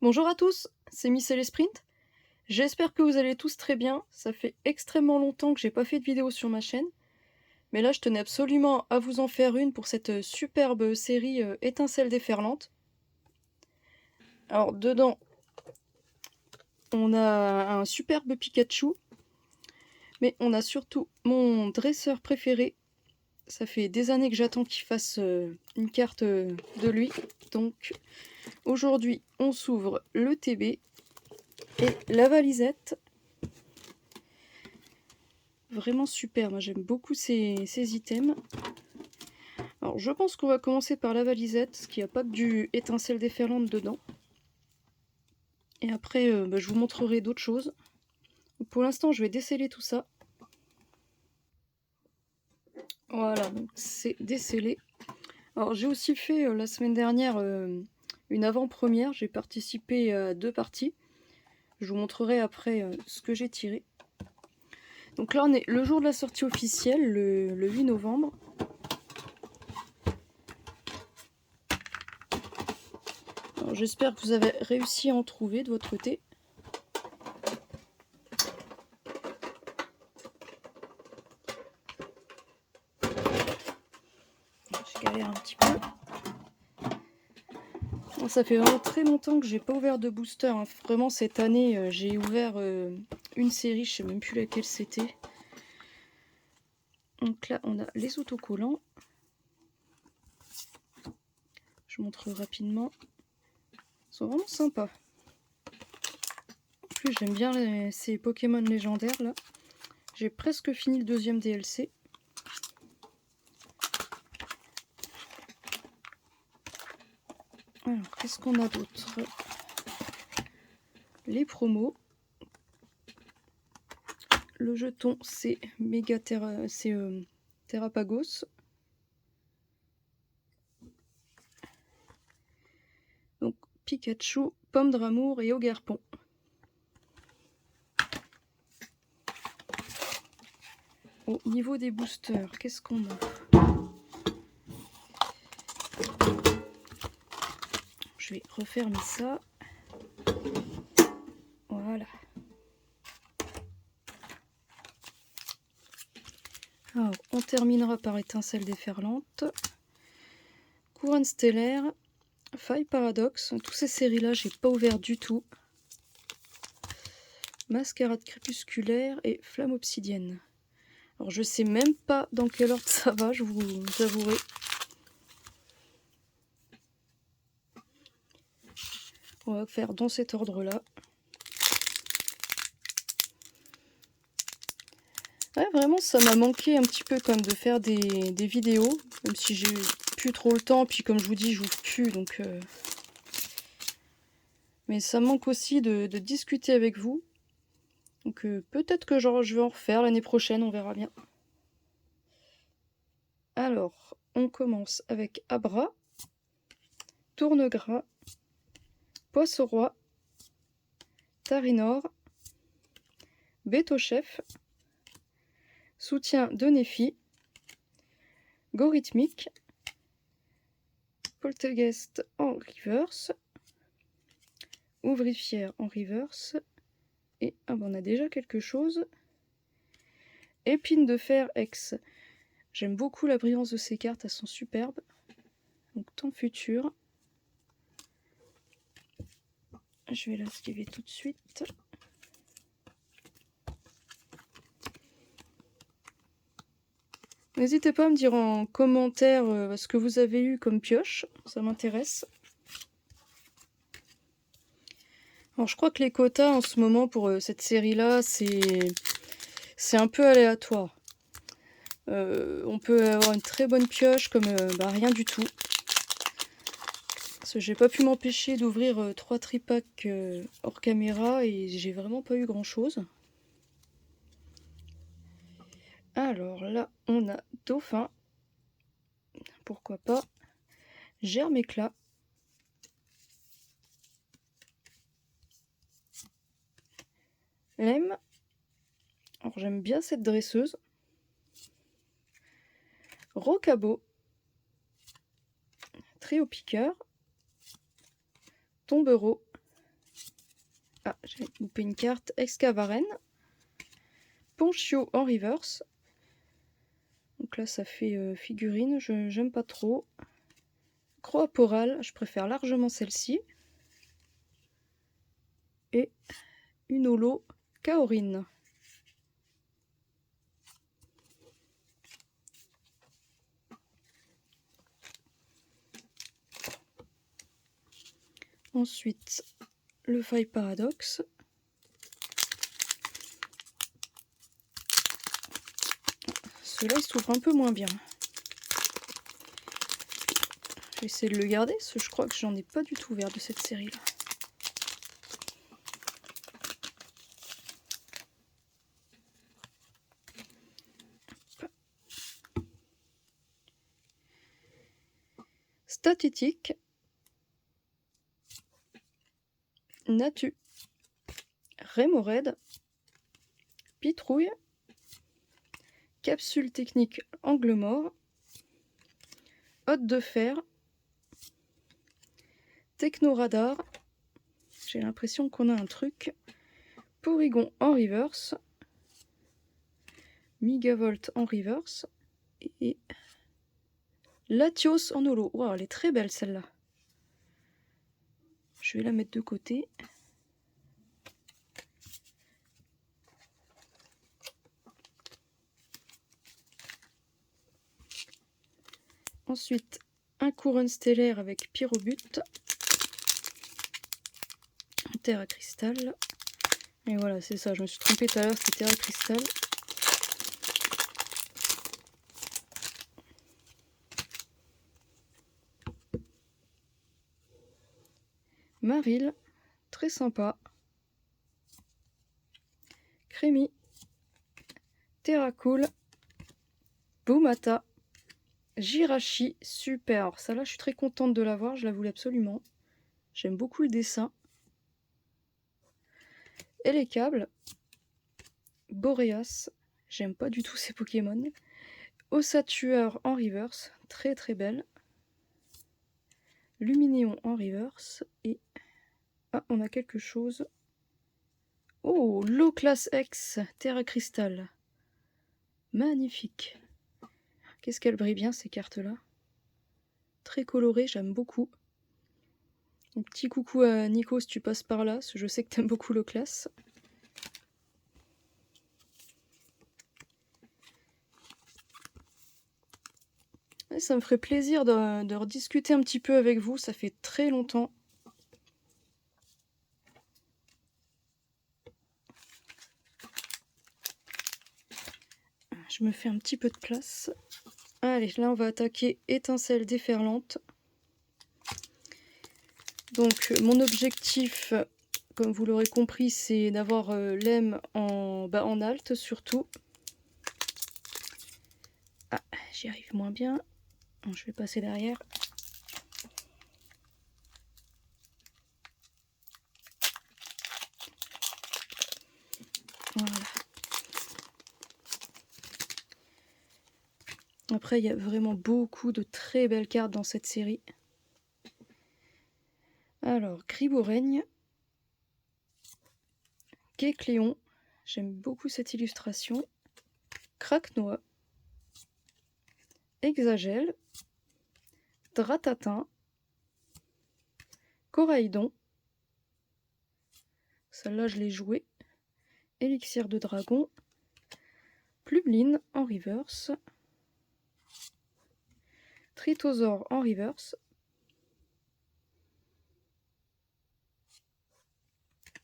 Bonjour à tous, c'est Miss et les Sprint. J'espère que vous allez tous très bien. Ça fait extrêmement longtemps que j'ai pas fait de vidéo sur ma chaîne. Mais là, je tenais absolument à vous en faire une pour cette superbe série Étincelles déferlantes. Alors, dedans, on a un superbe Pikachu. Mais on a surtout mon dresseur préféré. Ça fait des années que j'attends qu'il fasse une carte de lui. Donc, aujourd'hui, on s'ouvre le TB et la valisette. Vraiment super, moi j'aime beaucoup ces items. Alors je pense qu'on va commencer par la valisette, parce qu'il n'y a pas que du étincelle déferlante dedans. Et après je vous montrerai d'autres choses. Donc, pour l'instant je vais déceller tout ça. Voilà, donc c'est décellé. Alors j'ai aussi fait la semaine dernière une avant-première, j'ai participé à 2 parties. Je vous montrerai après ce que j'ai tiré. Donc là on est le jour de la sortie officielle, le 8 novembre. J'espère que vous avez réussi à en trouver de votre côté. Je galère un petit peu. Bon, ça fait vraiment très longtemps que j'ai pas ouvert de booster. Hein. Vraiment cette année j'ai ouvert une série, je sais même plus laquelle c'était. Donc là on a les autocollants. Je vous montre rapidement. Ils sont vraiment sympas. En plus j'aime bien ces Pokémon légendaires là. J'ai presque fini le deuxième DLC. Alors qu'est-ce qu'on a d'autre? Les promos. Le jeton c'est Terrapagos. Donc Pikachu, Pomme d'amour et Ogerpon. Au niveau des boosters, qu'est-ce qu'on a? Je vais refermer ça. Voilà. Alors, on terminera par étincelle déferlante. Couronne stellaire. Faille paradoxe. Toutes ces séries-là, j'ai pas ouvert du tout. Mascarade crépusculaire et flamme obsidienne. Alors, je sais même pas dans quel ordre ça va, je vous avouerai. On va faire dans cet ordre-là. Ouais, vraiment, ça m'a manqué un petit peu comme de faire des vidéos, même si j'ai plus trop le temps, puis comme je vous dis, j'ouvre plus, donc... Mais ça me manque aussi de discuter avec vous. Donc peut-être que je vais en refaire l'année prochaine, on verra bien. Alors, on commence avec Abra, Tournegras, Poisson-Roi, Tarinor, Béto-Chef, Soutien de Néphi, Gorithmique, Poltergeist en reverse, Ouvrifière en reverse, et ah ben on a déjà quelque chose. Épine de fer ex. J'aime beaucoup la brillance de ces cartes, elles sont superbes. Donc temps futur. Je vais l'esquiver tout de suite. N'hésitez pas à me dire en commentaire ce que vous avez eu comme pioche, ça m'intéresse. Alors je crois que les quotas en ce moment pour cette série-là, c'est un peu aléatoire. On peut avoir une très bonne pioche comme rien du tout. Parce que j'ai pas pu m'empêcher d'ouvrir 3 tripacks hors caméra et j'ai vraiment pas eu grand-chose. Alors là, on a Dauphin. Pourquoi pas. Germe éclat. Lemme. Alors j'aime bien cette dresseuse. Rocabo. Trio piqueur. Tombereau. Ah, j'ai loupé une carte. Excavaren. Ponchio en reverse. Donc là, ça fait figurine. J'aime pas trop. Croaporal, je préfère largement celle-ci. Et une holo Kaorin. Ensuite, le Faille Paradox. Celui-là, il s'ouvre un peu moins bien. Je vais essayer de le garder, parce que je crois que j'en ai pas du tout ouvert de cette série-là. Statistique. Natu. Rémored. Pitrouille. Capsule technique angle mort. Hôte de fer. Technoradar. J'ai l'impression qu'on a un truc. Porygon en reverse. Megavolt en reverse. Et Latios en holo. Wow, elle est très belle celle-là. Je vais la mettre de côté. Ensuite, un couronne stellaire avec Pyrobut. Terre cristal. Et voilà, c'est ça, je me suis trompée tout à l'heure, c'était terre cristal. Maril, très sympa. Crémy. Terracool. Boumata. Jirachi, super. Alors, ça là, je suis très contente de l'avoir, je la voulais absolument. J'aime beaucoup le dessin. Et les câbles. Boreas, j'aime pas du tout ces Pokémon. Ossatueur en reverse, très très belle. Luminéon en reverse. Et ah, on a quelque chose. Oh, Low Class X, Terra Cristal. Magnifique. Qu'est-ce qu'elle brille bien ces cartes-là. Très colorées, j'aime beaucoup. Donc, petit coucou à Nico si tu passes par là, parce que je sais que t'aimes beaucoup Low Class. Et ça me ferait plaisir de rediscuter un petit peu avec vous, ça fait très longtemps. Je me fais un petit peu de place. Allez, là on va attaquer Étincelle déferlante. Donc mon objectif, comme vous l'aurez compris, c'est d'avoir l'M en alt surtout. Ah, j'y arrive moins bien. Je vais passer derrière. Voilà. Après, il y a vraiment beaucoup de très belles cartes dans cette série. Alors, Gribouraigne. Kecléon. J'aime beaucoup cette illustration. Craquenois. Exagel. Dratatin. Coraïdon. Celle-là, je l'ai jouée. Élixir de dragon. Plubline en reverse. Tritosaure en reverse.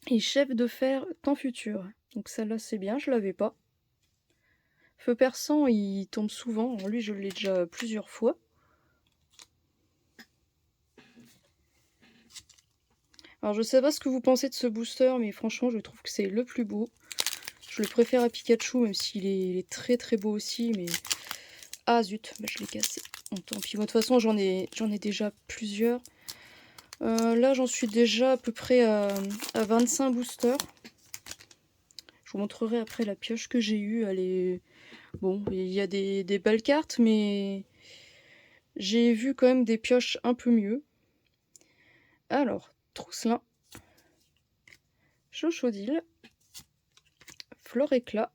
Et chef de fer temps futur. Donc celle-là c'est bien, je l'avais pas. Feu perçant, il tombe souvent. Lui, je l'ai déjà plusieurs fois. Alors je sais pas ce que vous pensez de ce booster, mais franchement je trouve que c'est le plus beau. Je le préfère à Pikachu, même s'il est très très beau aussi, mais... Ah zut, bah, je l'ai cassé. Bon, tant pis, de toute façon j'en ai déjà plusieurs. Là j'en suis déjà à peu près à 25 boosters. Je vous montrerai après la pioche que j'ai eue. Elle est... Bon, il y a des belles cartes, mais j'ai vu quand même des pioches un peu mieux. Alors, Trousselin. Chochodile, Flore Éclat,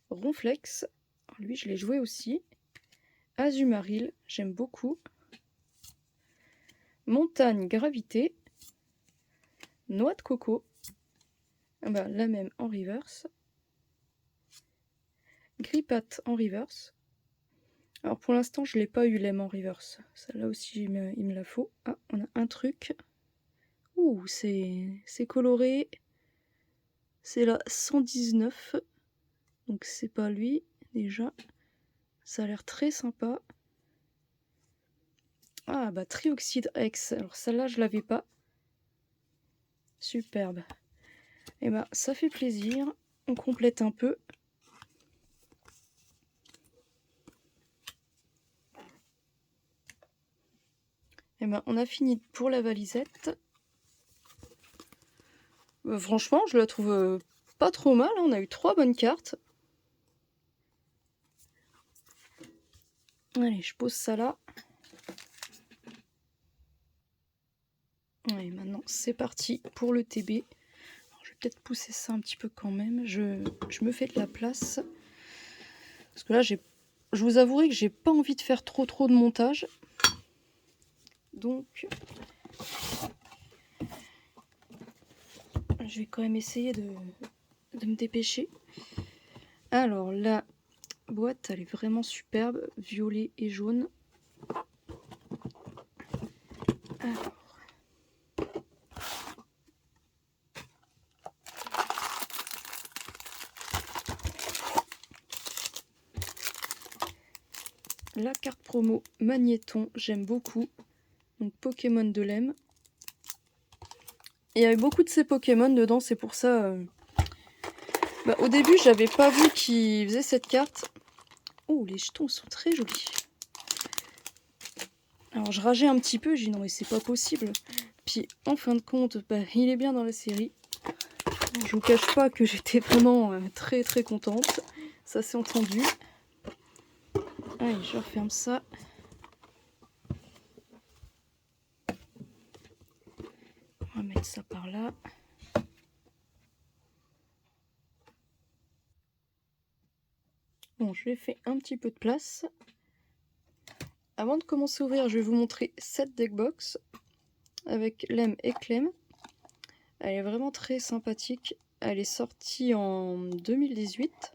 Ronflex, lui je l'ai joué aussi, Azumaril, j'aime beaucoup, Montagne Gravité, Noix de Coco, bah, la même en reverse, Grippat en reverse. Alors pour l'instant je l'ai pas eu l'aime en reverse, celle-là aussi il me la faut. Ah, on a un truc. Ouh, c'est coloré. C'est la 119. Donc c'est pas lui déjà. Ça a l'air très sympa. Ah bah Trioxyde X. Alors celle-là je l'avais pas. Superbe. Et bah ça fait plaisir. On complète un peu. Et ben on a fini pour la valisette. Franchement je la trouve pas trop mal. On a eu 3 bonnes cartes. Allez, je pose ça là. Et maintenant, c'est parti pour le TB. Alors, je vais peut-être pousser ça un petit peu quand même. Je me fais de la place. Parce que là, je vous avouerai que j'ai pas envie de faire trop de montage. Donc, je vais quand même essayer de me dépêcher. Alors, la boîte, elle est vraiment superbe. Violet et jaune. Alors, la carte promo Magnéton, j'aime beaucoup. Donc Pokémon de l'EM. Et il y avait beaucoup de ces Pokémon dedans, c'est pour ça... Bah, au début, j'avais pas vu qu'il faisait cette carte. Oh, les jetons sont très jolis. Alors je rageais un petit peu, j'ai dit non mais c'est pas possible. Puis en fin de compte, bah, il est bien dans la série. Je vous cache pas que j'étais vraiment très contente. Ça s'est entendu. Allez, je referme ça. On va mettre ça par là. Bon, je vais faire un petit peu de place. Avant de commencer à ouvrir, je vais vous montrer cette deckbox avec Lem et Clem. Elle est vraiment très sympathique. Elle est sortie en 2018.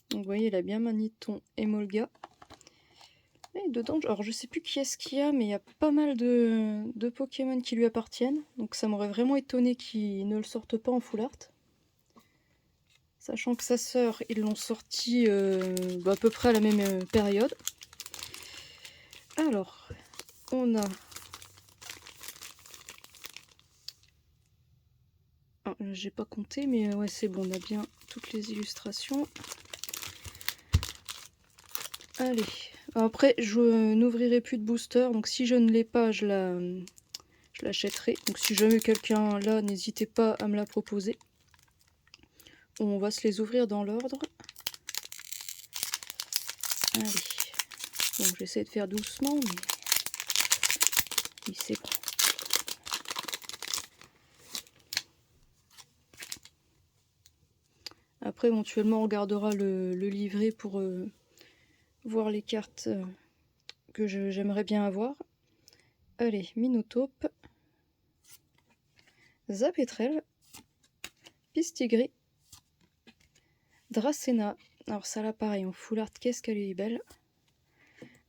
Donc vous voyez, elle a bien Magnéton et Molga. Et dedans, alors je sais plus qui est-ce qu'il y a, mais il y a pas mal de Pokémon qui lui appartiennent. Donc ça m'aurait vraiment étonné qu'ils ne le sortent pas en full art. Sachant que sa sœur, ils l'ont sorti à peu près à la même période. Alors, on a... Ah, j'ai pas compté, mais ouais c'est bon, on a bien toutes les illustrations. Allez, après je n'ouvrirai plus de booster, donc si je ne l'ai pas, je l'achèterai. Donc si jamais quelqu'un là, n'hésitez pas à me la proposer. On va se les ouvrir dans l'ordre. Allez. Bon, j'essaie de faire doucement, mais oui, c'est bon. Après, éventuellement, on regardera le livret pour voir les cartes que j'aimerais bien avoir. Allez, Minotaube, Zapetrel, Pistigris, Dracena. Alors ça là pareil, en full art, qu'est-ce qu'elle est belle.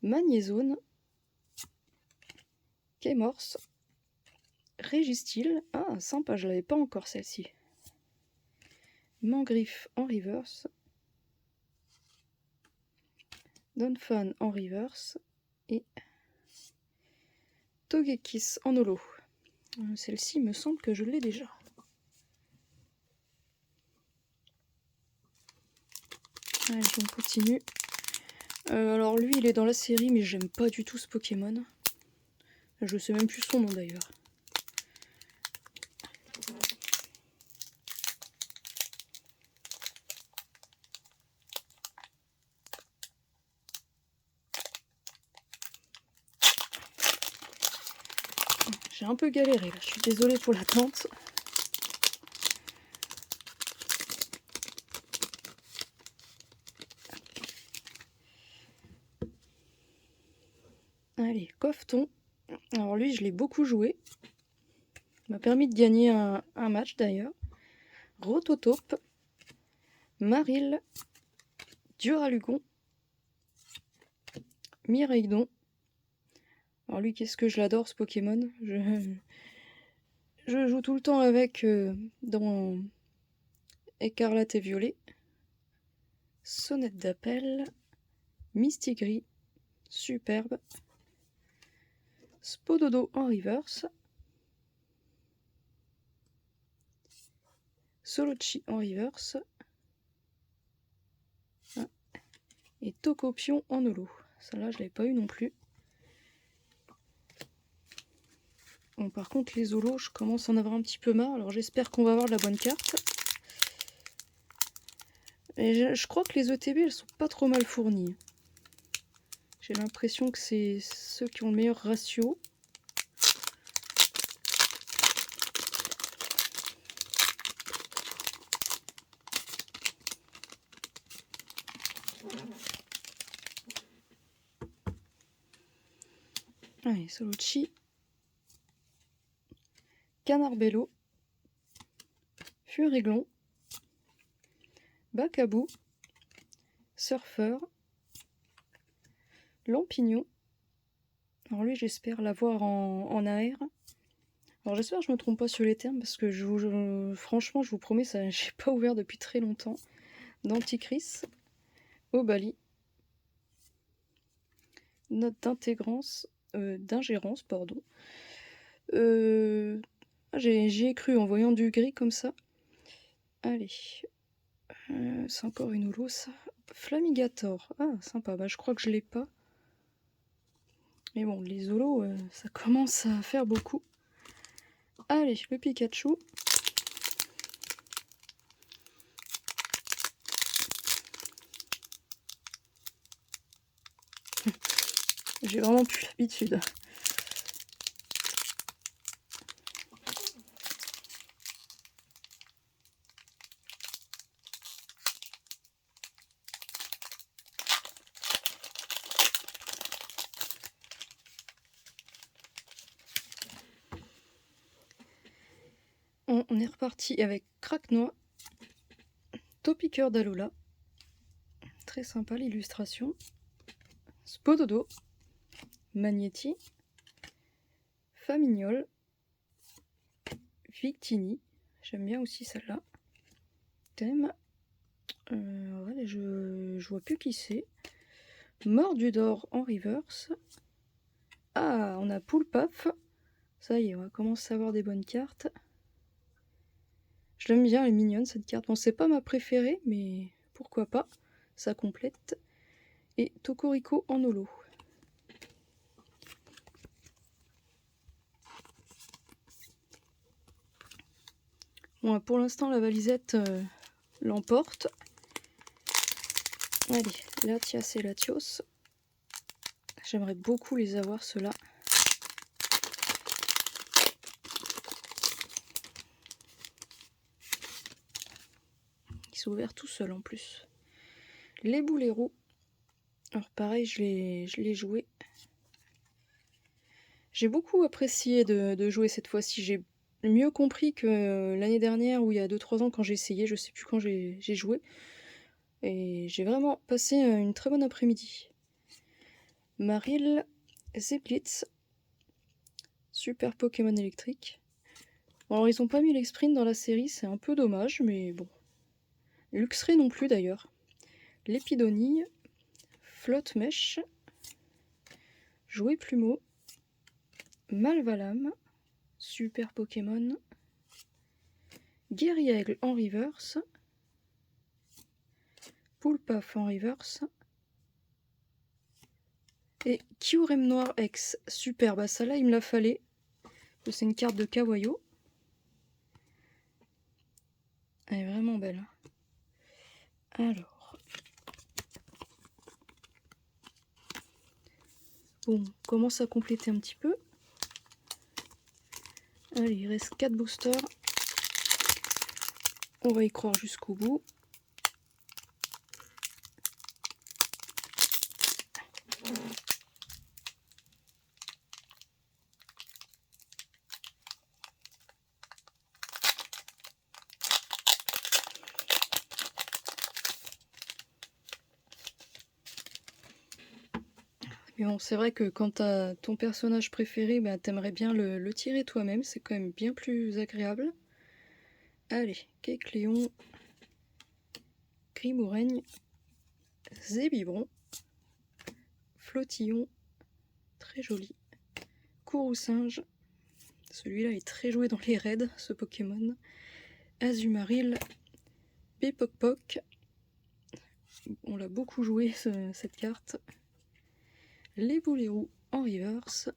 Magnézone, Kémorse, Régistil. Ah, sympa, je l'avais pas encore celle-ci. Mangriffe en reverse. Donphan en reverse. Et Togekiss en holo. Celle-ci, me semble que je l'ai déjà. Allez, on continue. Alors lui, il est dans la série, mais j'aime pas du tout ce Pokémon. Je sais même plus son nom d'ailleurs. J'ai un peu galéré là, je suis désolée pour l'attente. Allez, Coffeton. Alors lui, je l'ai beaucoup joué. Il m'a permis de gagner un match d'ailleurs. Rototope. Marill. Duralugon. Miraidon. Alors lui, qu'est-ce que je l'adore ce Pokémon. Je joue tout le temps avec dans Écarlate et Violet. Sonnette d'appel. Mistigris. Superbe. Spododo en reverse. Solochi en reverse. Ah. Et Tokopion en holo. Celle-là, je l'avais pas eu non plus. Bon, par contre, les holos, je commence à en avoir un petit peu marre. Alors j'espère qu'on va avoir de la bonne carte. Et je crois que les ETB, elles sont pas trop mal fournies. J'ai l'impression que c'est ceux qui ont le meilleur ratio. Allez, Solochi. Canarbello. Furiglon. Bacabou. Surfeur. Lampignon. Alors lui, j'espère l'avoir en AR. Alors j'espère que je me trompe pas sur les termes, parce que franchement, je vous promets, ça, j'ai pas ouvert depuis très longtemps. Denticris. Obali. Note d'ingérence, pardon. J'y ai cru en voyant du gris comme ça. Allez. C'est encore une holo, ça. Flamigator. Ah, sympa. Bah, je crois que je l'ai pas. Mais bon, les holos, ça commence à faire beaucoup. Allez, le Pikachu. J'ai vraiment plus l'habitude. On est reparti avec Craquenois, Topiqueur d'Alola, très sympa l'illustration, Spododo, Magnéti, Famignol, Victini, j'aime bien aussi celle-là, Thème, ouais, je vois plus qui c'est, Mordudor en reverse, ah, on a Poulpaf, ça y est, on va commencer à avoir des bonnes cartes. Je l'aime bien, elle est mignonne cette carte. Bon, c'est pas ma préférée, mais pourquoi pas. Ça complète. Et Tokorico en holo. Bon, pour l'instant, la valisette l'emporte. Allez, Latias et Latios. J'aimerais beaucoup les avoir, ceux-là. Ils sont ouverts tout seuls en plus. Les Bouleros. Alors pareil, je l'ai joué. J'ai beaucoup apprécié de jouer cette fois-ci. J'ai mieux compris que l'année dernière ou il y a 2-3 ans quand j'ai essayé. Je sais plus quand j'ai joué. Et j'ai vraiment passé une très bonne après-midi. Marill, Zeblitz. Super Pokémon électrique. Bon, alors ils ont pas mis l'exprint dans la série, c'est un peu dommage, mais bon. Luxray non plus d'ailleurs. Lépidonille, Flotte Mèche, Jouet Plumeau, Malvalam, Super Pokémon, Guerriaigle en reverse, Poulpaf en reverse, et Kyurem Noir X, super, bah ça là il me la fallait, c'est une carte de Kawayo. Elle est vraiment belle. Alors. Bon, on commence à compléter un petit peu. Allez, il reste 4 boosters. On va y croire jusqu'au bout. Mais bon, c'est vrai que quand t'as ton personnage préféré, bah, t'aimerais bien le tirer toi-même, c'est quand même bien plus agréable. Allez, Kecléon, Grimouraigne, Zébibron, Flottillon, très joli, Courroucinge, celui-là est très joué dans les raids, ce Pokémon, Azumarill, Bepokpok, on l'a beaucoup joué cette carte, les Boulérous en reverse.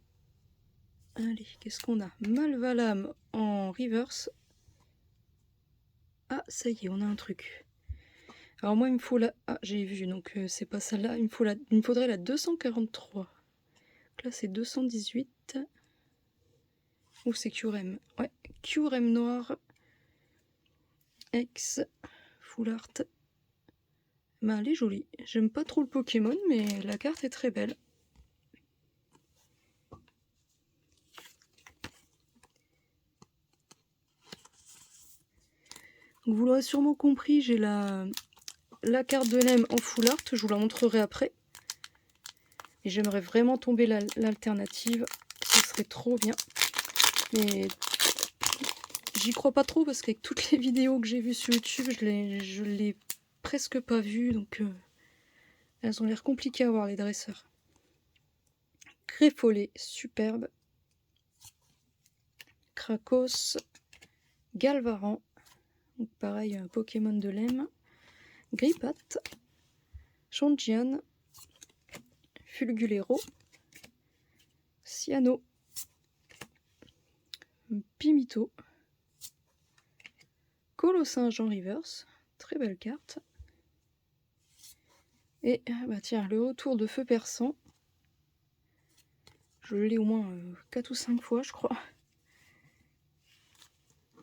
Allez, qu'est-ce qu'on a? Malvalam en reverse. Ah, ça y est, on a un truc. Alors moi, il me faut la... Ah, j'ai vu, donc c'est pas celle-là. Il me faudrait la 243. Donc là, c'est 218. Ou c'est Curem. Ouais, Curem noir. Ex. Full art. Ben, elle est jolie. J'aime pas trop le Pokémon, mais la carte est très belle. Donc, vous l'aurez sûrement compris, j'ai la carte de l'EM en full art. Je vous la montrerai après. Et j'aimerais vraiment tomber l'alternative. Ce serait trop bien. Mais j'y crois pas trop parce qu'avec toutes les vidéos que j'ai vues sur YouTube, je l'ai presque pas vues. Donc elles ont l'air compliquées à voir, les dresseurs. Greffollet, superbe. Krakos. Galvaran. Donc pareil, un Pokémon de l'EM. Gripat. Chonjian. Fulgulero. Cyano. Pimito. Colossinge en reverse. Très belle carte. Et bah tiens, le retour de Feu Perçant. Je l'ai au moins 4 ou 5 fois, je crois.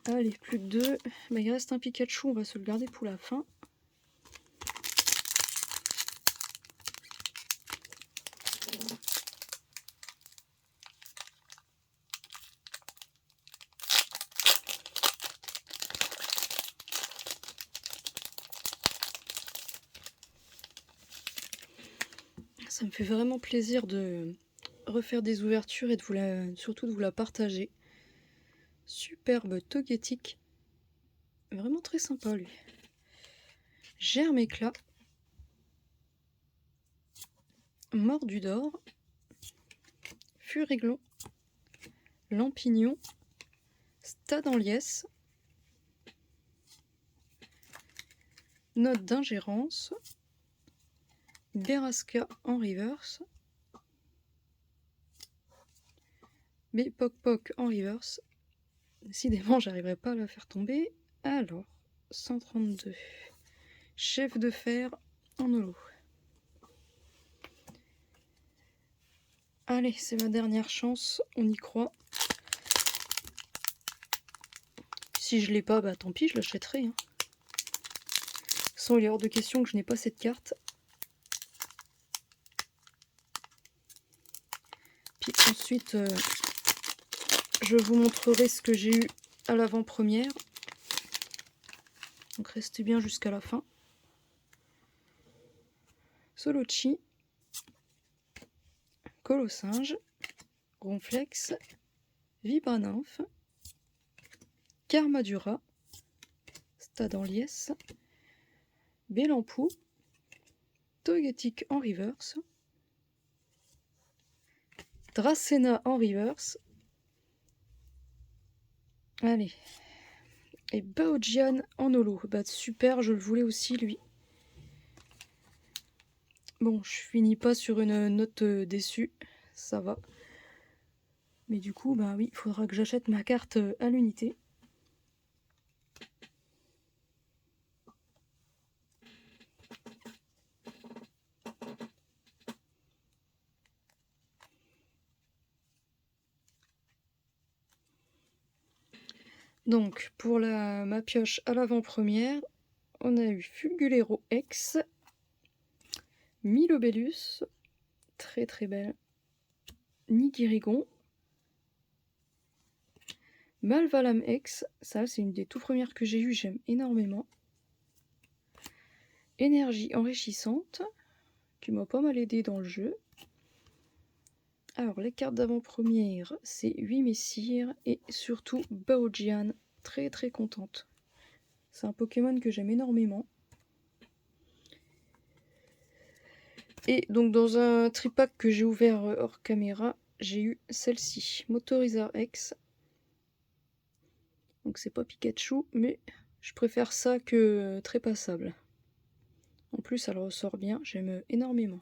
Allez, plus que 2. Bah, il reste un Pikachu, on va se le garder pour la fin. Ça me fait vraiment plaisir de refaire des ouvertures et de surtout de vous la partager. Superbe Togetic. Vraiment très sympa lui. Germe éclat. Mordu d'or. Furiglon. Lampignon. Stade en liesse. Note d'ingérence. Berasca en reverse. Bepokpok en reverse. Décidément, j'arriverai pas à la faire tomber. Alors, 132. Chef de fer en holo. Allez, c'est ma dernière chance, on y croit. Si je l'ai pas, bah tant pis, je l'achèterai. Hein. Sans il est hors de question que je n'ai pas cette carte. Puis ensuite, je vous montrerai ce que j'ai eu à l'avant-première. Donc restez bien jusqu'à la fin. Solochi. Colossinge. Ronflex. Vibra-nymphe. Karmadura. Stade en liesse. Bélampou. Togetic en reverse. Dracena en reverse. Allez. Et Baojian en holo. Bah super, je le voulais aussi lui. Bon, je finis pas sur une note déçue. Ça va. Mais du coup, bah oui, il faudra que j'achète ma carte à l'unité. Donc, pour ma pioche à l'avant-première, on a eu Fulgulero X, Milobellus, très très belle, Nigirigon, Malvalam X, ça c'est une des tout premières que j'ai eues, j'aime énormément. Énergie enrichissante, qui m'a pas mal aidé dans le jeu. Alors, les cartes d'avant-première, c'est 8 messires et surtout Baojian, très très contente. C'est un Pokémon que j'aime énormément. Et donc dans un tripack que j'ai ouvert hors caméra, j'ai eu celle-ci, Motorizar X. Donc c'est pas Pikachu, mais je préfère ça que Trépassable. En plus, elle ressort bien, j'aime énormément.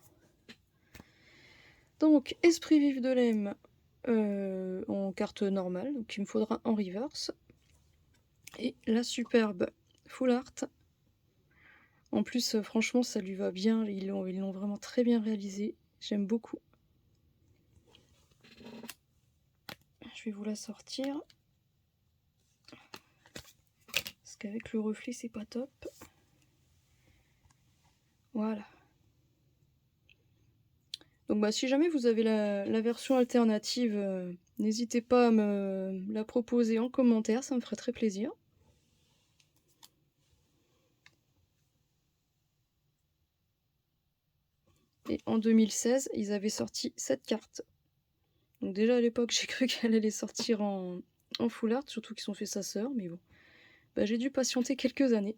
Donc, Esprit Vif de Lemme en carte normale, donc il me faudra en reverse. Et la superbe Full Art. En plus, franchement, ça lui va bien, ils l'ont vraiment très bien réalisé. J'aime beaucoup. Je vais vous la sortir. Parce qu'avec le reflet, c'est pas top. Voilà. Donc bah, si jamais vous avez la version alternative, n'hésitez pas à me la proposer en commentaire, ça me ferait très plaisir. Et en 2016, ils avaient sorti cette carte. Donc déjà à l'époque, j'ai cru qu'elle allait sortir en full art, surtout qu'ils ont fait sa sœur, mais bon. Bah, j'ai dû patienter quelques années.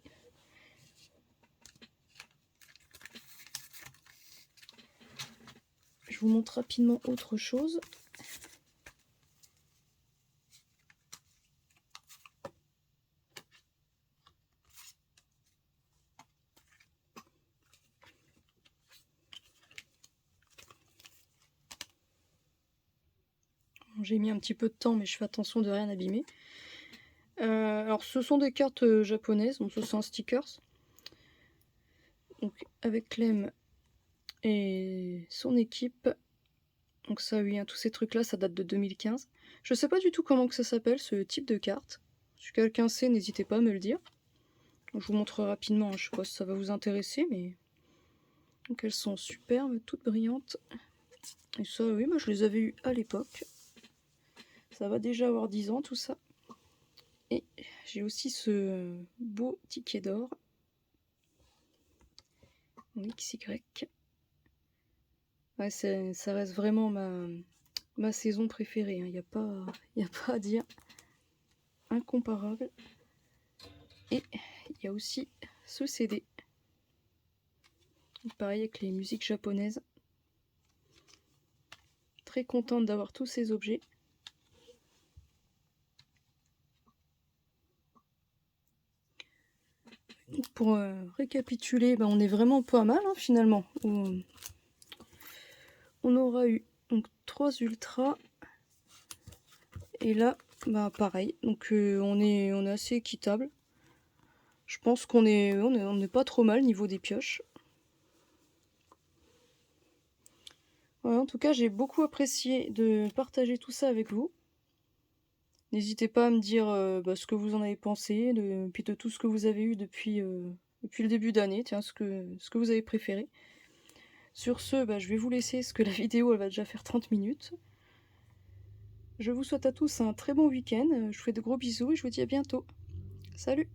Je vous montre rapidement autre chose. J'ai mis un petit peu de temps, mais je fais attention de rien abîmer. Alors ce sont des cartes japonaises, donc ce sont stickers. Donc avec Clem et son équipe. Donc ça oui, hein, tous ces trucs là, ça date de 2015. Je sais pas du tout comment que ça s'appelle ce type de carte. Si quelqu'un sait, n'hésitez pas à me le dire. Donc, je vous montre rapidement, hein, je sais pas si ça va vous intéresser, mais... Donc elles sont superbes, toutes brillantes. Et ça oui, moi je les avais eues à l'époque. Ça va déjà avoir 10 ans tout ça. Et j'ai aussi ce beau ticket d'or. XY. Ouais, ça reste vraiment ma saison préférée. Il n'y a pas à dire. Incomparable. Et il y a aussi ce CD. Pareil avec les musiques japonaises. Très contente d'avoir tous ces objets. Pour récapituler, on est vraiment pas mal hein, finalement. On aura eu donc 3 ultras. Et là, pareil. Donc on est assez équitable. Je pense qu'on est pas trop mal niveau des pioches. Ouais, en tout cas, j'ai beaucoup apprécié de partager tout ça avec vous. N'hésitez pas à me dire ce que vous en avez pensé, puis de tout ce que vous avez eu depuis le début d'année, tiens, ce que vous avez préféré. Sur ce, je vais vous laisser, parce que la vidéo elle va déjà faire 30 minutes. Je vous souhaite à tous un très bon week-end, je vous fais de gros bisous et je vous dis à bientôt. Salut!